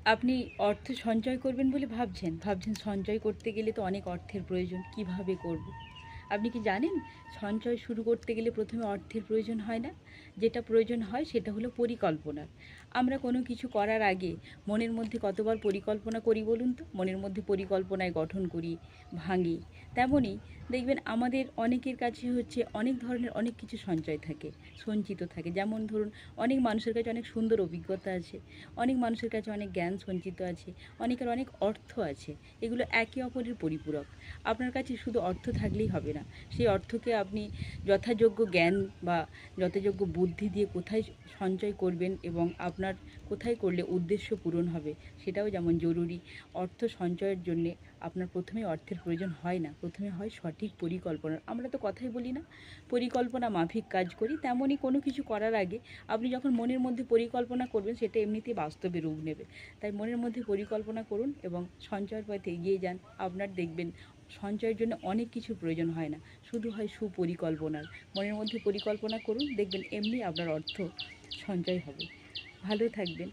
আপনি অর্থ সঞ্চয় করবেন বলে ভাবছেন সঞ্চয় করতে গেলে তো অনেক অর্থের প্রয়োজন, কিভাবে করব? আপনি কি জানেন সঞ্চয় শুরু করতে গেলে প্রথমে অর্থের প্রয়োজন হয় না? যেটা প্রয়োজন হয় সেটা হলো পরিকল্পনার। আমরা কোনো কিছু করার আগে মনের মধ্যে কতবার পরিকল্পনা করি বলুন তো? মনের মধ্যে পরিকল্পনায় গঠন করি, ভাঙি। তেমনই দেখবেন আমাদের অনেকের কাছে হচ্ছে অনেক ধরনের অনেক কিছু সঞ্চয় থাকে, সঞ্চিত থাকে। যেমন ধরুন অনেক মানুষের কাছে অনেক সুন্দর অভিজ্ঞতা আছে, অনেক মানুষের কাছে অনেক জ্ঞান সঞ্চিত আছে, অনেকের অনেক অর্থ আছে। এগুলো একে অপরের পরিপূরক। আপনার কাছে শুধু অর্থ থাকলেই হবে না। সেই অর্থকে আপনি যথাযোগ্য জ্ঞান বা যথাযোগ্য বুদ্ধি দিয়ে কোথায় সঞ্চয় করবেন এবং আপনার কোথায় করলে উদ্দেশ্য পূরণ হবে সেটাও যেমন জরুরি। অর্থ সঞ্চয়ের জন্যে আপনার প্রথমেই অর্থের প্রয়োজন হয় না, প্রথমে হয় সঠিক পরিকল্পনার। আমরা তো কথাই বলি না, পরিকল্পনা মাফিক কাজ করি। তেমনই কোনো কিছু করার আগে আপনি যখন মনের মধ্যে পরিকল্পনা করবেন সেটা এমনিতেই বাস্তবে রূপ নেবে। তাই মনের মধ্যে পরিকল্পনা করুন এবং সঞ্চয়ের পথে এগিয়ে যান। আপনার দেখবেন সঞ্চয়ের জন্য অনেক কিছু প্রয়োজন হয় না, শুধু হয় সুপরিকল্পনার। মনের মধ্যে পরিকল্পনা করুন, দেখবেন এমনি আপনার অর্থ সঞ্চয় হবে। ভালো থাকবেন।